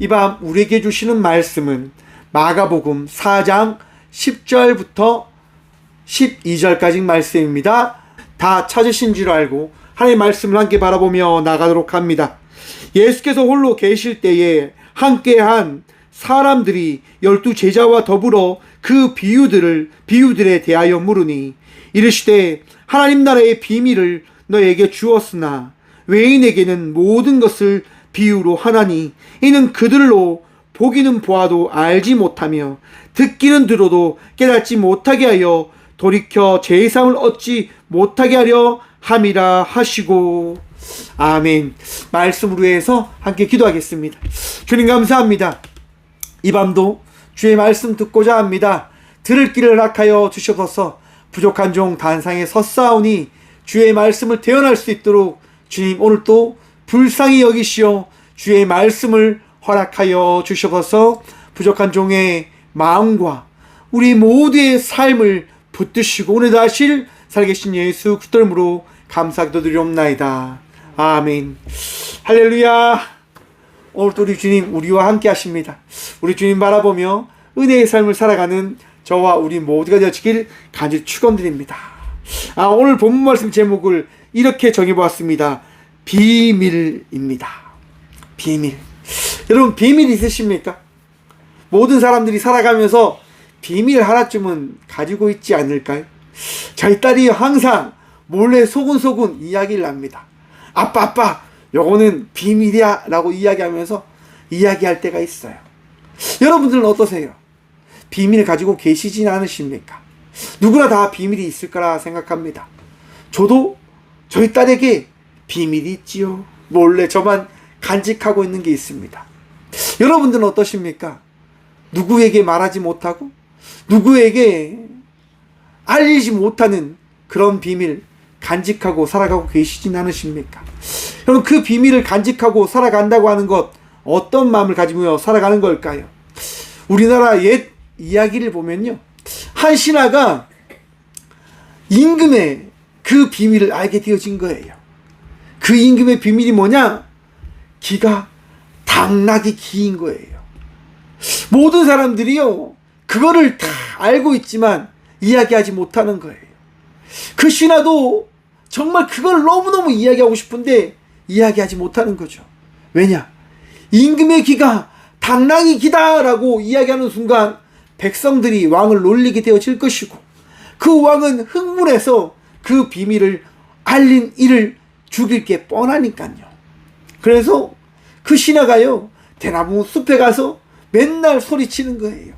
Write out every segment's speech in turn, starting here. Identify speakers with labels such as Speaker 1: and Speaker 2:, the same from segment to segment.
Speaker 1: 이 밤 우리에게 주시는 말씀은 마가복음 4장 10절부터 12절까지 말씀입니다. 다 찾으신 줄 알고 하나님의 말씀을 함께 바라보며 나가도록 합니다. 예수께서 홀로 계실 때에 함께한 사람들이 12 제자와 더불어 그 비유들에 대하여 물으니 이르시되 하나님 나라의 비밀을 너에게 주었으나 외인에게는 모든 것을 비유로 하나니 이는 그들로 보기는 보아도 알지 못하며 듣기는 들어도 깨닫지 못하게 하여 돌이켜 제사함을 얻지 못하게 하려 함이라 하시고. 아멘. 말씀으로 해서 함께 기도하겠습니다. 주님 감사합니다. 이 밤도 주의 말씀 듣고자 합니다. 들을 길을 허락하여 주시옵소서. 부족한 종 단상에 섰사오니 주의 말씀을 대언할 수 있도록 주님 오늘도 불쌍히 여기시어 주의 말씀을 허락하여 주시옵소서. 부족한 종의 마음과 우리 모두의 삶을 붙드시고 오늘도 하실 살아계신 예수 그리스도 이름으로 감사기도 드리옵나이다. 아멘. 할렐루야. 오늘도 우리 주님 우리와 함께 하십니다. 우리 주님 바라보며 은혜의 삶을 살아가는 저와 우리 모두가 되어지길 간절히 축원드립니다. 오늘 본문 말씀 제목을 이렇게 정해보았습니다. 비밀입니다. 비밀. 여러분 비밀 있으십니까? 모든 사람들이 살아가면서 비밀 하나쯤은 가지고 있지 않을까요? 저희 딸이 항상 몰래 소근소근 이야기를 합니다. 아빠 요거는 비밀이야 라고 이야기하면서 이야기할 때가 있어요. 여러분들은 어떠세요? 비밀 가지고 계시진 않으십니까? 누구나 다 비밀이 있을 거라 생각합니다. 저도 저희 딸에게 비밀이 있지요. 몰래 저만 간직하고 있는 게 있습니다. 여러분들은 어떠십니까? 누구에게 말하지 못하고 누구에게 알리지 못하는 그런 비밀 간직하고 살아가고 계시진 않으십니까? 여러분 그 비밀을 간직하고 살아간다고 하는 것 어떤 마음을 가지고 살아가는 걸까요? 우리나라 옛 이야기를 보면요, 한 신하가 임금의 그 비밀을 알게 되어진 거예요. 그 임금의 비밀이 뭐냐? 기가 당나귀 기인 거예요. 모든 사람들이요 그거를 다 알고 있지만 이야기하지 못하는 거예요. 그 신하도 정말 그걸 너무너무 이야기하고 싶은데 이야기하지 못하는 거죠. 왜냐? 임금의 기가 당나귀 기다라고 이야기하는 순간 백성들이 왕을 놀리게 되어질 것이고 그 왕은 흥분해서 그 비밀을 알린 이를 죽일 게 뻔하니까요. 그래서 그 신하가요 대나무 숲에 가서 맨날 소리치는 거예요.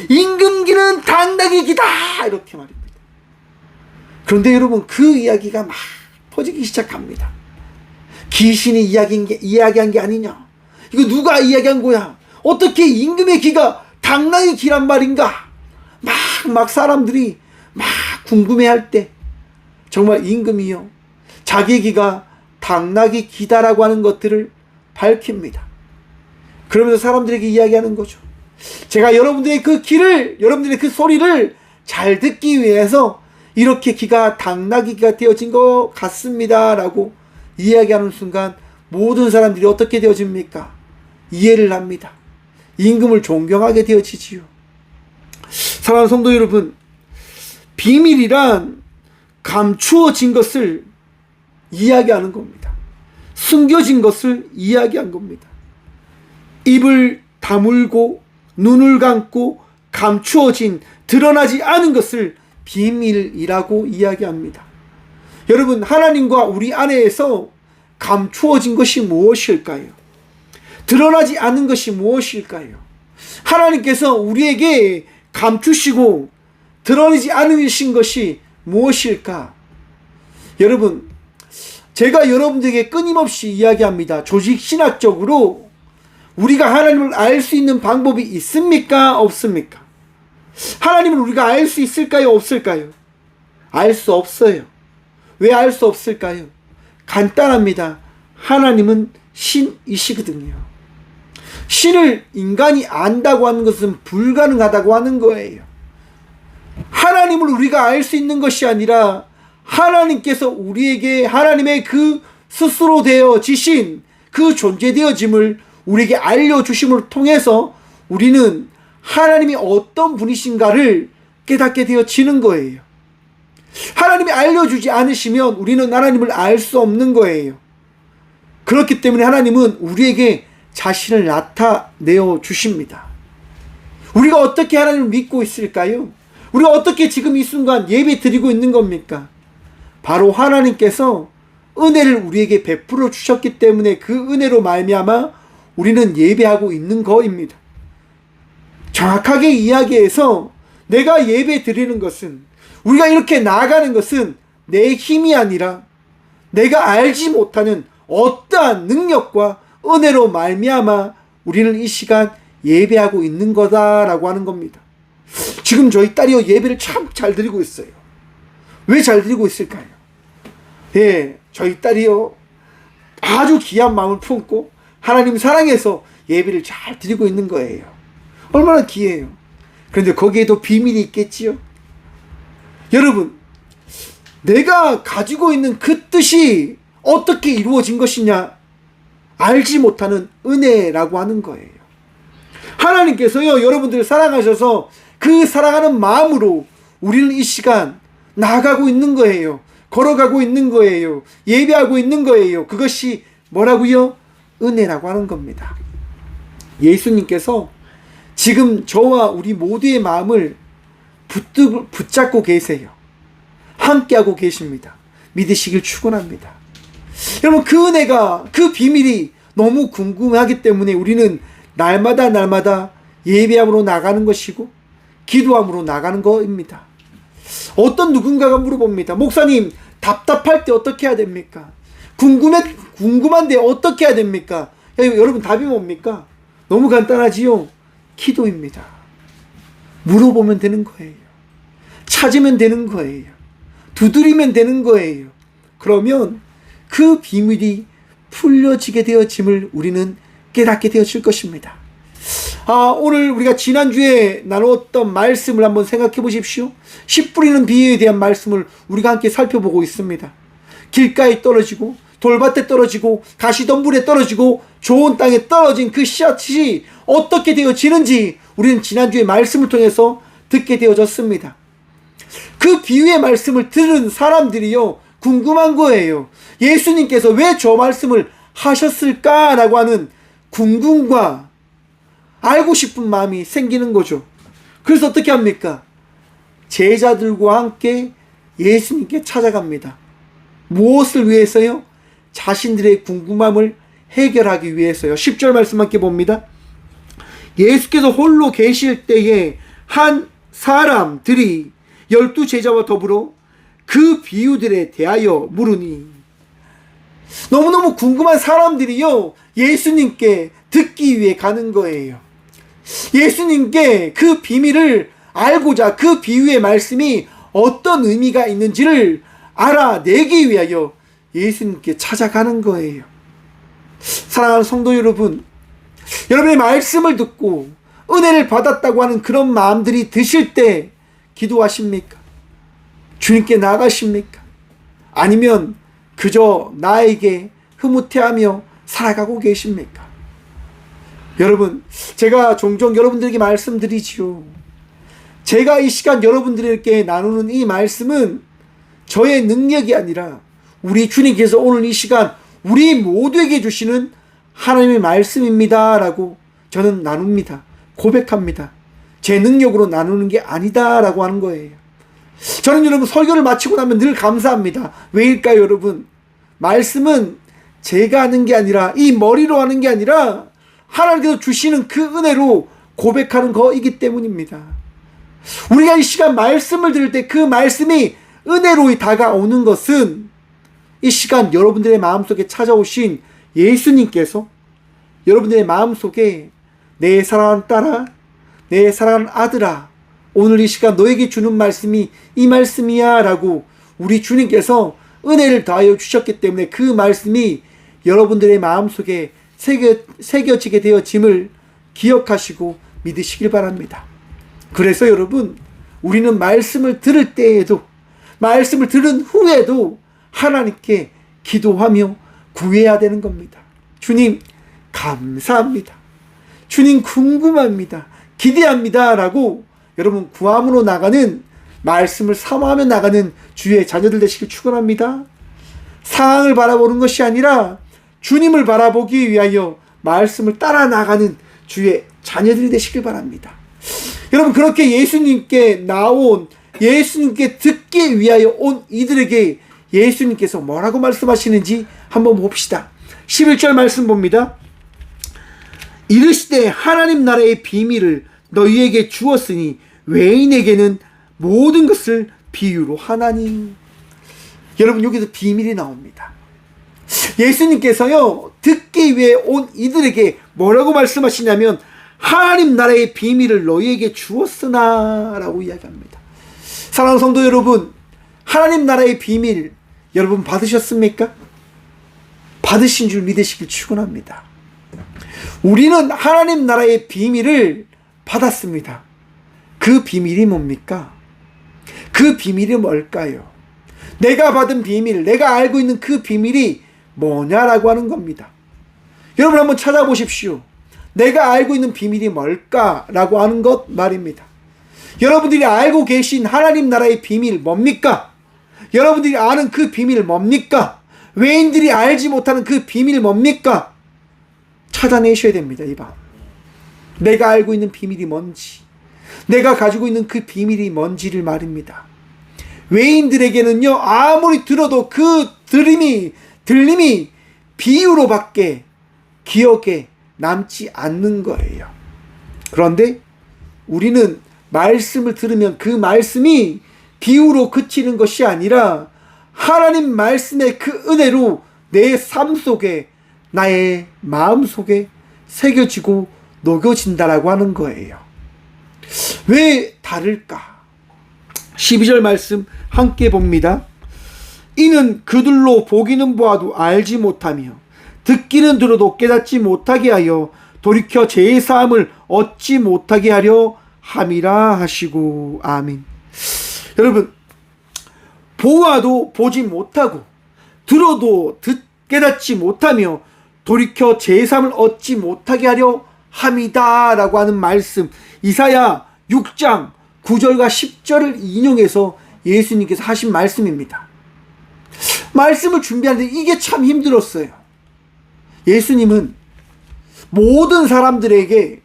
Speaker 1: 임금기는 당나귀 기다 이렇게 말입니다. 그런데 여러분 그 이야기가 막 퍼지기 시작합니다. 귀신이 이야기한 게 아니냐? 이거 누가 이야기한 거야? 어떻게 임금의 기가 당나귀 기란 말인가? 막 사람들이 막 궁금해할 때 정말 임금이요 자기 기가 당나귀 기다라고 하는 것들을 밝힙니다. 그러면서 사람들에게 이야기하는 거죠. 제가 여러분들의 그 귀를, 여러분들의 그 소리를 잘 듣기 위해서 이렇게 기가 당나귀가 되어진 것 같습니다 라고 이야기하는 순간 모든 사람들이 어떻게 되어집니까? 이해를 합니다. 임금을 존경하게 되어지지요. 사랑하는 성도 여러분, 비밀이란 감추어진 것을 이야기하는 겁니다. 숨겨진 것을 이야기한 겁니다. 입을 다물고 눈을 감고 감추어진 드러나지 않은 것을 비밀이라고 이야기합니다. 여러분 하나님과 우리 안에서 감추어진 것이 무엇일까요? 드러나지 않은 것이 무엇일까요? 하나님께서 우리에게 감추시고 드러나지 않으신 것이 무엇일까? 여러분 제가 여러분들에게 끊임없이 이야기합니다. 조직신학적으로 우리가 하나님을 알 수 있는 방법이 있습니까? 없습니까? 하나님을 우리가 알 수 있을까요? 없을까요? 알 수 없어요. 왜 알 수 없을까요? 간단합니다. 하나님은 신이시거든요. 신을 인간이 안다고 하는 것은 불가능하다고 하는 거예요. 하나님을 우리가 알 수 있는 것이 아니라 하나님께서 우리에게 하나님의 그 스스로 되어지신 그 존재되어짐을 우리에게 알려주심을 통해서 우리는 하나님이 어떤 분이신가를 깨닫게 되어지는 거예요. 하나님이 알려주지 않으시면 우리는 하나님을 알 수 없는 거예요. 그렇기 때문에 하나님은 우리에게 자신을 나타내어 주십니다. 우리가 어떻게 하나님을 믿고 있을까요? 우리가 어떻게 지금 이 순간 예배 드리고 있는 겁니까? 바로 하나님께서 은혜를 우리에게 베풀어 주셨기 때문에 그 은혜로 말미암아 우리는 예배하고 있는 거입니다. 정확하게 이야기해서 내가 예배 드리는 것은, 우리가 이렇게 나아가는 것은 내 힘이 아니라 내가 알지 못하는 어떠한 능력과 은혜로 말미암아 우리는 이 시간 예배하고 있는 거다라고 하는 겁니다. 지금 저희 딸이요, 예배를 참 잘 드리고 있어요. 왜 잘 드리고 있을까요? 예, 저희 딸이요, 아주 귀한 마음을 품고 하나님 사랑해서 예배를 잘 드리고 있는 거예요. 얼마나 귀해요. 그런데 거기에도 비밀이 있겠지요. 여러분, 내가 가지고 있는 그 뜻이 어떻게 이루어진 것이냐, 알지 못하는 은혜라고 하는 거예요. 하나님께서요, 여러분들을 사랑하셔서 그 사랑하는 마음으로 우리는 이 시간 나아가고 있는 거예요. 걸어가고 있는 거예요. 예배하고 있는 거예요. 그것이 뭐라고요? 은혜라고 하는 겁니다. 예수님께서 지금 저와 우리 모두의 마음을 붙잡고 계세요. 함께하고 계십니다. 믿으시길 축원합니다. 여러분, 그 은혜가, 그 비밀이 너무 궁금하기 때문에 우리는 날마다 예배함으로 나가는 것이고 기도함으로 나가는 것입니다. 어떤 누군가가 물어봅니다. 목사님, 답답할 때 어떻게 해야 됩니까? 궁금한데 어떻게 해야 됩니까? 여러분, 답이 뭡니까? 너무 간단하지요? 기도입니다. 물어보면 되는 거예요. 찾으면 되는 거예요. 두드리면 되는 거예요. 그러면 그 비밀이 풀려지게 되어짐을 우리는 깨닫게 되어질 것입니다. 오늘 우리가 지난주에 나누었던 말씀을 한번 생각해 보십시오. 씨 뿌리는 비유에 대한 말씀을 우리가 함께 살펴보고 있습니다. 길가에 떨어지고 돌밭에 떨어지고 가시덤불에 떨어지고 좋은 땅에 떨어진 그 씨앗이 어떻게 되어지는지 우리는 지난주에 말씀을 통해서 듣게 되어졌습니다. 그 비유의 말씀을 들은 사람들이요, 궁금한 거예요. 예수님께서 왜 저 말씀을 하셨을까라고 하는 궁금과 알고 싶은 마음이 생기는 거죠. 그래서 어떻게 합니까? 제자들과 함께 예수님께 찾아갑니다. 무엇을 위해서요? 자신들의 궁금함을 해결하기 위해서요. 10절 말씀 함께 봅니다. 예수께서 홀로 계실 때에 한 사람들이 12제자와 더불어 그 비유들에 대하여 물으니, 너무너무 궁금한 사람들이요, 예수님께 듣기 위해 가는 거예요. 예수님께 그 비밀을 알고자, 그 비유의 말씀이 어떤 의미가 있는지를 알아내기 위하여 예수님께 찾아가는 거예요. 사랑하는 성도 여러분, 여러분의 말씀을 듣고 은혜를 받았다고 하는 그런 마음들이 드실 때 기도하십니까? 주님께 나아가십니까? 아니면 그저 나에게 흐뭇해하며 살아가고 계십니까? 여러분, 제가 종종 여러분들에게 말씀드리지요. 제가 이 시간 여러분들에게 나누는 이 말씀은 저의 능력이 아니라 우리 주님께서 오늘 이 시간 우리 모두에게 주시는 하나님의 말씀입니다 라고 저는 나눕니다. 고백합니다. 제 능력으로 나누는 게 아니다 라고 하는 거예요. 저는 여러분, 설교를 마치고 나면 늘 감사합니다. 왜일까요, 여러분? 말씀은 제가 하는 게 아니라, 이 머리로 하는 게 아니라 하나님께서 주시는 그 은혜로 고백하는 거이기 때문입니다. 우리가 이 시간 말씀을 들을 때 그 말씀이 은혜로 다가오는 것은 이 시간 여러분들의 마음속에 찾아오신 예수님께서 여러분들의 마음속에 내 사랑하는 딸아, 내 사랑하는 아들아, 오늘 이 시간 너에게 주는 말씀이 이 말씀이야 라고 우리 주님께서 은혜를 더하여 주셨기 때문에 그 말씀이 여러분들의 마음속에 새겨지게 되어짐을 기억하시고 믿으시길 바랍니다. 그래서 여러분, 우리는 말씀을 들을 때에도, 말씀을 들은 후에도 하나님께 기도하며 구해야 되는 겁니다. 주님, 감사합니다. 주님 궁금합니다. 기대합니다. 라고 여러분 구함으로 나가는, 말씀을 사모하며 나가는 주의 자녀들 되시길 축원합니다. 상황을 바라보는 것이 아니라 주님을 바라보기 위하여 말씀을 따라 나가는 주의 자녀들이 되시길 바랍니다. 여러분, 그렇게 예수님께 나온, 예수님께 듣기 위하여 온 이들에게 예수님께서 뭐라고 말씀하시는지 한번 봅시다. 11절 말씀 봅니다. 이르시되 하나님 나라의 비밀을 너희에게 주었으니 외인에게는 모든 것을 비유로 하나니. 여러분, 여기서 비밀이 나옵니다. 예수님께서요, 듣기 위해 온 이들에게 뭐라고 말씀하시냐면 하나님 나라의 비밀을 너희에게 주었으나 라고 이야기합니다. 사랑하는 성도 여러분, 하나님 나라의 비밀 여러분 받으셨습니까? 받으신 줄 믿으시길 축원합니다. 우리는 하나님 나라의 비밀을 받았습니다. 그 비밀이 뭡니까? 그 비밀이 뭘까요? 내가 받은 비밀, 내가 알고 있는 그 비밀이 뭐냐라고 하는 겁니다. 여러분 한번 찾아보십시오. 내가 알고 있는 비밀이 뭘까라고 하는 것 말입니다. 여러분들이 알고 계신 하나님 나라의 비밀 뭡니까? 여러분들이 아는 그 비밀 뭡니까? 외인들이 알지 못하는 그 비밀 뭡니까? 찾아내셔야 됩니다. 이 밤 내가 알고 있는 비밀이 뭔지, 내가 가지고 있는 그 비밀이 뭔지를 말입니다. 외인들에게는요, 아무리 들어도 그 들림이 비유로밖에 기억에 남지 않는 거예요. 그런데 우리는 말씀을 들으면 그 말씀이 비유로 그치는 것이 아니라 하나님 말씀의 그 은혜로 내 삶 속에, 나의 마음 속에 새겨지고 녹여진다라고 하는 거예요. 왜 다를까? 12절 말씀 함께 봅니다. 이는 그들로 보기는 보아도 알지 못하며 듣기는 들어도 깨닫지 못하게 하여 돌이켜 제사함을 얻지 못하게 하려 함이라 하시고. 아멘. 여러분, 보아도 보지 못하고 들어도 깨닫지 못하며 돌이켜 제사함을 얻지 못하게 하려 함이다 라고 하는 말씀, 이사야 6장 9절과 10절을 인용해서 예수님께서 하신 말씀입니다. 말씀을 준비하는데 이게 참 힘들었어요. 예수님은 모든 사람들에게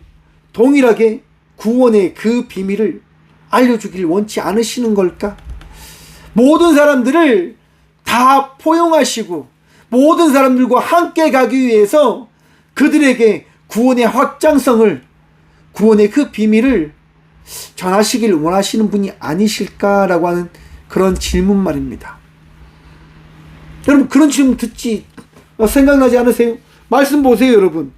Speaker 1: 동일하게 구원의 그 비밀을 알려주길 원치 않으시는 걸까? 모든 사람들을 다 포용하시고 모든 사람들과 함께 가기 위해서 그들에게 구원의 확장성을, 구원의 그 비밀을 전하시길 원하시는 분이 아니실까라고 하는 그런 질문 말입니다. 여러분, 그런 질문 듣지 생각나지 않으세요? 말씀 보세요. 여러분,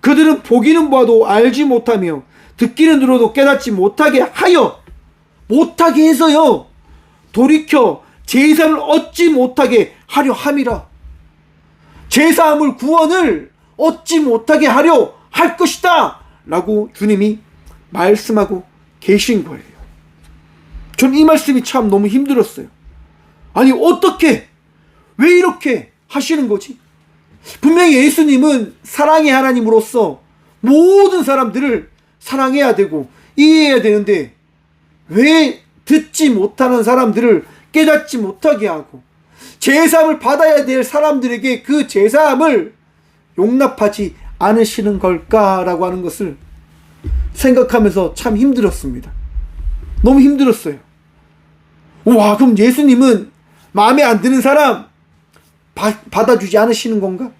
Speaker 1: 그들은 보기는 봐도 알지 못하며 듣기는 들어도 깨닫지 못하게 해서요 돌이켜 제사를 얻지 못하게 하려 함이라. 제사함을, 구원을 얻지 못하게 하려 할 것이다 라고 주님이 말씀하고 계신 거예요. 전 이 말씀이 참 너무 힘들었어요. 아니, 어떻게, 왜 이렇게 하시는 거지? 분명히 예수님은 사랑의 하나님으로서 모든 사람들을 사랑해야 되고 이해해야 되는데 왜 듣지 못하는 사람들을 깨닫지 못하게 하고 제사함을 받아야 될 사람들에게 그 제사함을 용납하지 않으시는 걸까라고 하는 것을 생각하면서 참 힘들었습니다. 너무 힘들었어요. 와, 그럼 예수님은 마음에 안 드는 사람 받아주지 않으시는 건가?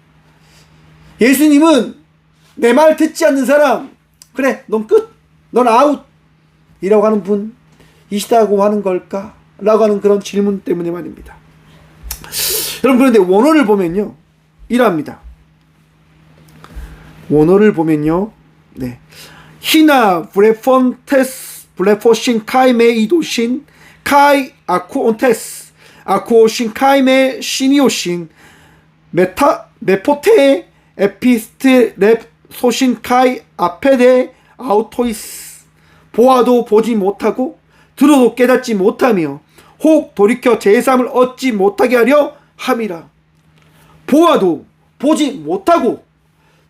Speaker 1: 예수님은 내 말 듣지 않는 사람, 그래, 넌 끝, 넌 아웃 이라고 하는 분이시다고 하는 걸까? 라고 하는 그런 질문 때문에 말입니다. 여러분, 그런데 원어를 보면요 이러합니다. 원어를 보면요, 네, 히나 브레포신 카이메 이도신 카이 아쿠온테스 아쿠오신 카이메 시니오신 메포테 에피스트 랩 소신 카이 아페데 아우토이스. 보아도 보지 못하고 들어도 깨닫지 못하며 혹 돌이켜 제사함을 얻지 못하게 하려 함이라. 보아도 보지 못하고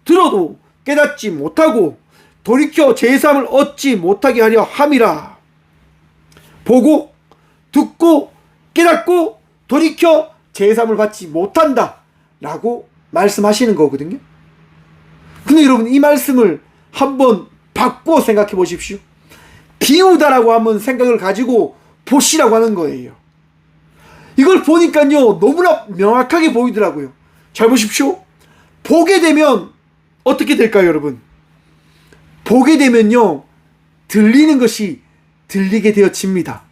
Speaker 1: 들어도 깨닫지 못하고 돌이켜 제3을 얻지 못하게 하려 함이라. 보고 듣고 깨닫고 돌이켜 제3을 받지 못한다 라고 말씀하시는 거거든요. 근데 여러분, 이 말씀을 한번 바꿔 생각해 보십시오. 비우다라고 한번 생각을 가지고 보시라고 하는 거예요. 이걸 보니까요, 너무나 명확하게 보이더라고요. 잘 보십시오. 보게 되면 어떻게 될까요, 여러분? 보게 되면요, 들리는 것이 들리게 되어집니다.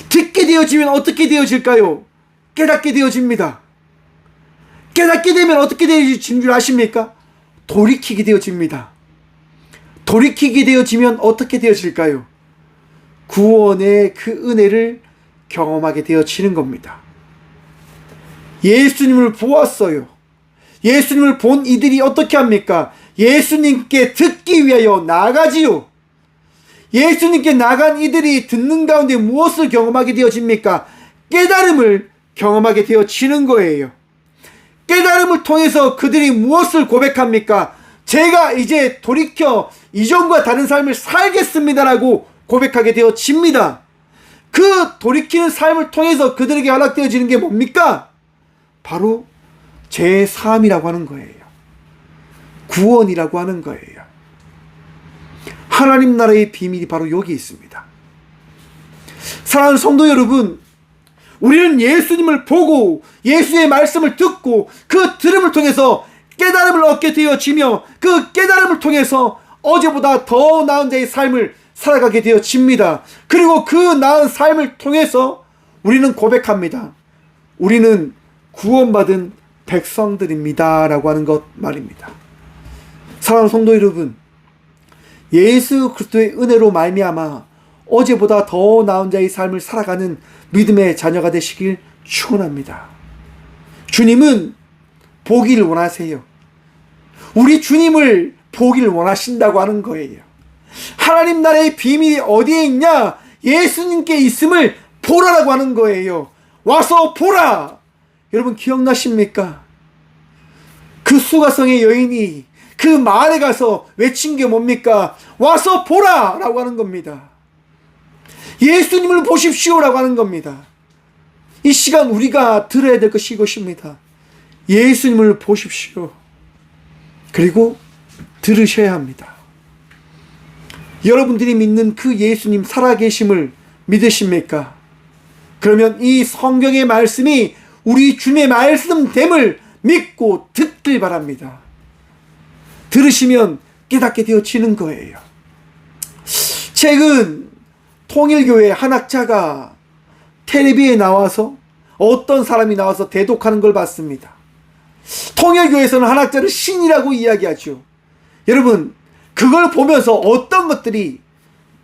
Speaker 1: 듣게 되어지면 어떻게 되어질까요? 깨닫게 되어집니다. 깨닫게 되면 어떻게 되어진 줄 아십니까? 돌이키게 되어집니다. 돌이키게 되어지면 어떻게 되어질까요? 구원의 그 은혜를 경험하게 되어지는 겁니다. 예수님을 보았어요. 예수님을 본 이들이 어떻게 합니까? 예수님께 듣기 위하여 나가지요. 예수님께 나간 이들이 듣는 가운데 무엇을 경험하게 되어집니까? 깨달음을 경험하게 되어지는 거예요. 깨달음을 통해서 그들이 무엇을 고백합니까? 제가 이제 돌이켜 이전과 다른 삶을 살겠습니다라고 고백하게 되어집니다. 그 돌이키는 삶을 통해서 그들에게 허락되어지는 게 뭡니까? 바로 제3이라고 하는 거예요. 구원이라고 하는 거예요. 하나님 나라의 비밀이 바로 여기 있습니다. 사랑하는 성도 여러분, 우리는 예수님을 보고 예수의 말씀을 듣고 그 들음을 통해서 깨달음을 얻게 되어지며 그 깨달음을 통해서 어제보다 더 나은 자의 삶을 살아가게 되어집니다. 그리고 그 나은 삶을 통해서 우리는 고백합니다. 우리는 구원받은 백성들입니다 라고 하는 것 말입니다. 사랑하는 성도 여러분, 예수 그리스도의 은혜로 말미암아 어제보다 더 나은 자의 삶을 살아가는 믿음의 자녀가 되시길 축원합니다. 주님은 보기를 원하세요. 우리 주님을 보기를 원하신다고 하는 거예요. 하나님 나라의 비밀이 어디에 있냐? 예수님께 있음을 보라라고 하는 거예요. 와서 보라. 여러분 기억나십니까? 그 수가성의 여인이 그 마을에 가서 외친 게 뭡니까? 와서 보라 라고 하는 겁니다. 예수님을 보십시오 라고 하는 겁니다. 이 시간 우리가 들어야 될 것이 이것입니다. 예수님을 보십시오. 그리고 들으셔야 합니다. 여러분들이 믿는 그 예수님 살아계심을 믿으십니까? 그러면 이 성경의 말씀이 우리 주님의 말씀됨을 믿고 듣길 바랍니다. 들으시면 깨닫게 되어지는 거예요. 최근 통일교회 한 학자가 텔레비에 나와서 어떤 사람이 나와서 대독하는 걸 봤습니다. 통일교회에서는 한 학자를 신이라고 이야기하죠. 여러분, 그걸 보면서 어떤 것들이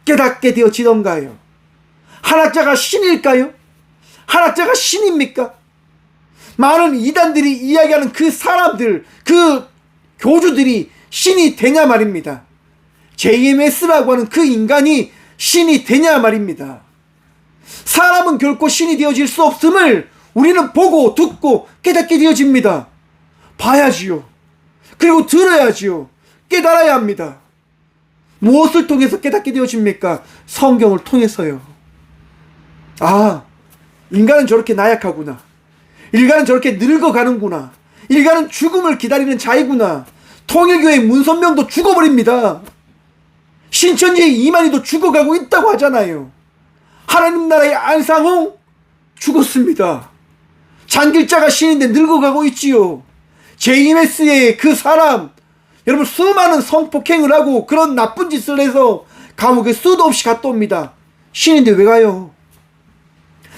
Speaker 1: 깨닫게 되어지던가요? 한 학자가 신일까요? 한 학자가 신입니까? 많은 이단들이 이야기하는 그 사람들, 그 교주들이 신이 되냐 말입니다. JMS라고 하는 그 인간이 신이 되냐 말입니다. 사람은 결코 신이 되어질 수 없음을 우리는 보고 듣고 깨닫게 되어집니다. 봐야지요. 그리고 들어야지요. 깨달아야 합니다. 무엇을 통해서 깨닫게 되어집니까? 성경을 통해서요. 아, 인간은 저렇게 나약하구나. 인간은 저렇게 늙어가는구나. 인간은 죽음을 기다리는 자이구나. 통일교회 문선명도 죽어버립니다. 신천지의 이만희도 죽어가고 있다고 하잖아요. 하나님 나라의 안상홍 죽었습니다. 장길자가 신인데 늙어가고 있지요. JMS의 그 사람, 여러분 수많은 성폭행을 하고 그런 나쁜 짓을 해서 감옥에 수도 없이 갔다 옵니다. 신인데 왜 가요?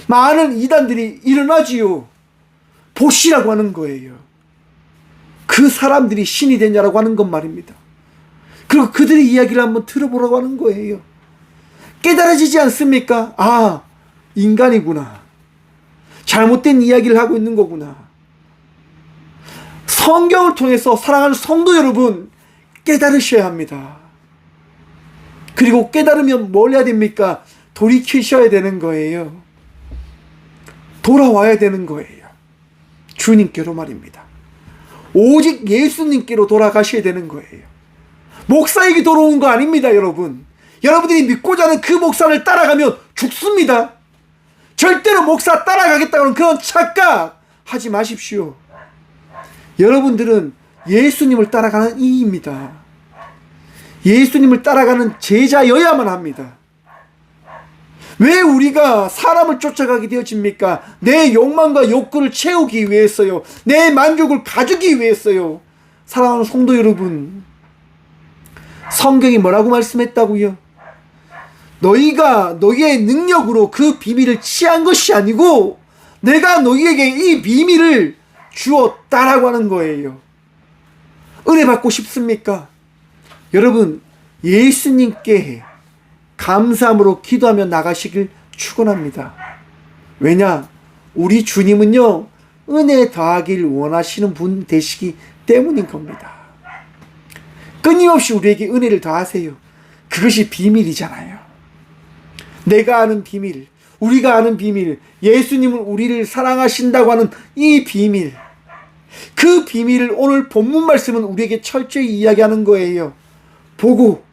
Speaker 1: 많은 이단들이 일어나지요. 보시라고 하는 거예요. 그 사람들이 신이 되냐라고 하는 것 말입니다. 그리고 그들의 이야기를 한번 들어보라고 하는 거예요. 깨달아지지 않습니까? 아, 인간이구나. 잘못된 이야기를 하고 있는 거구나. 성경을 통해서 사랑하는 성도 여러분, 깨달으셔야 합니다. 그리고 깨달으면 뭘 해야 됩니까? 돌이키셔야 되는 거예요. 돌아와야 되는 거예요. 주님께로 말입니다. 오직 예수님께로 돌아가셔야 되는 거예요. 목사에게 돌아온 거 아닙니다, 여러분. 여러분들이 믿고자 하는 그 목사를 따라가면 죽습니다. 절대로 목사 따라가겠다는 그런 착각 하지 마십시오. 여러분들은 예수님을 따라가는 이입니다. 예수님을 따라가는 제자여야만 합니다. 왜 우리가 사람을 쫓아가게 되어집니까? 내 욕망과 욕구를 채우기 위해서요. 내 만족을 가지기 위해서요. 사랑하는 성도 여러분, 성경이 뭐라고 말씀했다고요? 너희가 너희의 능력으로 그 비밀을 취한 것이 아니고 내가 너희에게 이 비밀을 주었다라고 하는 거예요. 은혜 받고 싶습니까? 여러분, 예수님께 감사함으로 기도하며 나가시길 축원합니다. 왜냐? 우리 주님은요, 은혜 더하길 원하시는 분 되시기 때문인 겁니다. 끊임없이 우리에게 은혜를 더하세요. 그것이 비밀이잖아요. 내가 아는 비밀, 우리가 아는 비밀, 예수님은 우리를 사랑하신다고 하는 이 비밀, 그 비밀을 오늘 본문 말씀은 우리에게 철저히 이야기하는 거예요. 보고,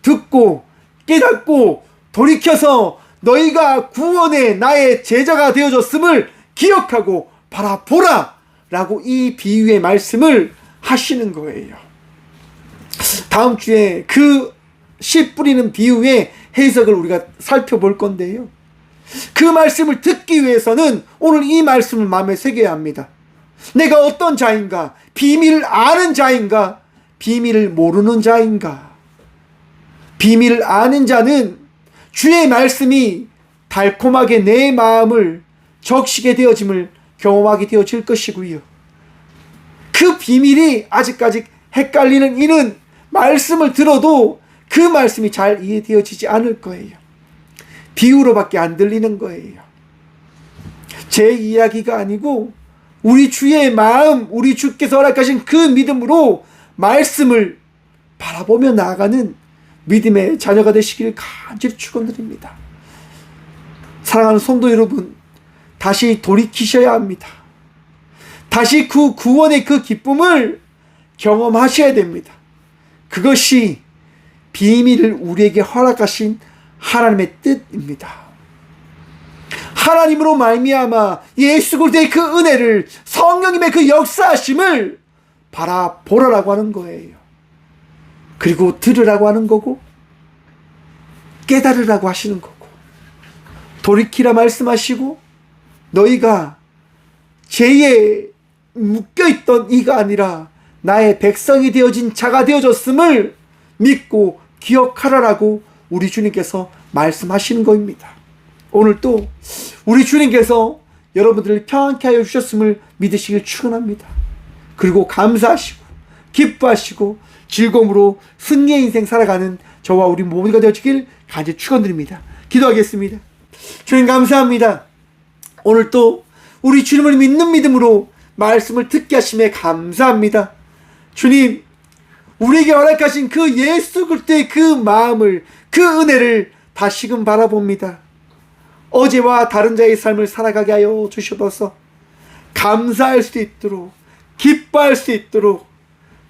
Speaker 1: 듣고, 깨닫고, 돌이켜서 너희가 구원의 나의 제자가 되어줬음을 기억하고 바라보라 라고 이 비유의 말씀을 하시는 거예요. 다음 주에 그 씨 뿌리는 비유의 해석을 우리가 살펴볼 건데요. 그 말씀을 듣기 위해서는 오늘 이 말씀을 마음에 새겨야 합니다. 내가 어떤 자인가? 비밀을 아는 자인가? 비밀을 모르는 자인가? 비밀을 아는 자는 주의 말씀이 달콤하게 내 마음을 적시게 되어짐을 경험하게 되어질 것이고요. 그 비밀이 아직까지 헷갈리는 이는 말씀을 들어도 그 말씀이 잘 이해되어지지 않을 거예요. 비유로밖에 안 들리는 거예요. 제 이야기가 아니고 우리 주의 마음, 우리 주께서 허락하신 그 믿음으로 말씀을 바라보며 나아가는 믿음의 자녀가 되시기를 간절히 축원드립니다. 사랑하는 성도 여러분, 다시 돌이키셔야 합니다. 다시 그 구원의 그 기쁨을 경험하셔야 됩니다. 그것이 비밀을 우리에게 허락하신 하나님의 뜻입니다. 하나님으로 말미암아 예수 그리스도의 그 은혜를, 성령님의 그 역사하심을 바라보라라고 하는 거예요. 그리고 들으라고 하는 거고, 깨달으라고 하시는 거고, 돌이키라 말씀하시고, 너희가 죄에 묶여있던 이가 아니라 나의 백성이 되어진 자가 되어졌음을 믿고 기억하라라고 우리 주님께서 말씀하시는 것입니다. 오늘 또 우리 주님께서 여러분들을 평안케 하여 주셨음을 믿으시길 축원합니다. 그리고 감사하시고 기뻐하시고 즐거움으로 승리의 인생 살아가는 저와 우리 모두가 되어지길 간절히 축원드립니다. 기도하겠습니다. 주님 감사합니다. 오늘 또 우리 주님을 믿는 믿음으로 말씀을 듣게 하심에 감사합니다. 주님, 우리에게 허락하신 그 예수 그리스도의 그 마음을, 그 은혜를 다시금 바라봅니다. 어제와 다른 자의 삶을 살아가게 하여 주셔서 감사할 수 있도록, 기뻐할 수 있도록,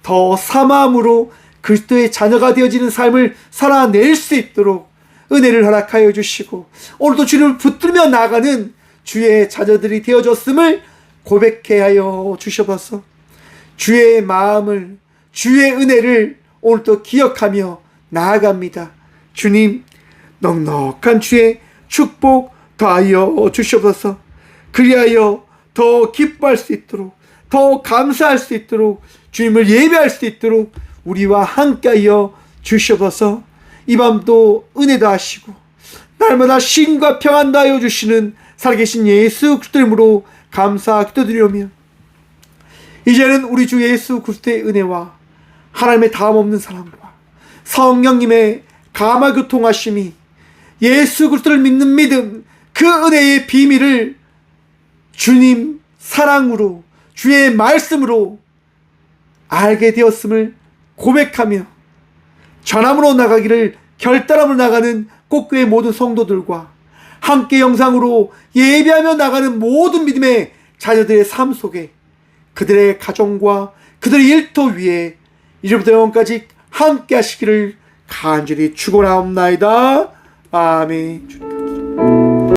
Speaker 1: 더 사마음으로 그리스도의 자녀가 되어지는 삶을 살아낼 수 있도록 은혜를 허락하여 주시고, 오늘도 주님을 붙들며 나아가는 주의 자녀들이 되어졌음을 고백해 하여 주셔서 주의 마음을, 주의 은혜를 오늘도 기억하며 나아갑니다. 주님, 넉넉한 주의 축복 더하여 주시옵소서. 그리하여 더 기뻐할 수 있도록, 더 감사할 수 있도록, 주님을 예배할 수 있도록 우리와 함께하여 주시옵소서. 이 밤도 은혜도 하시고 날마다 쉼과 평안 더하여 주시는 살아계신 예수 그리스도 이름으로 감사 기도드리오며, 이제는 우리 주 예수 그리스도의 은혜와 하나님의 다함없는 사랑과 성령님의 감화 교통하심이, 예수 그리스도를 믿는 믿음, 그 은혜의 비밀을 주님 사랑으로, 주의 말씀으로 알게 되었음을 고백하며 전함으로 나가기를 결단함으로 나가는 꽃교회 모든 성도들과 함께 영상으로 예배하며 나가는 모든 믿음의 자녀들의 삶 속에 그들의 가정과 그들의 일터 위에 이제부터 영원까지 함께 하시기를 간절히 축원하옵나이다. 아멘.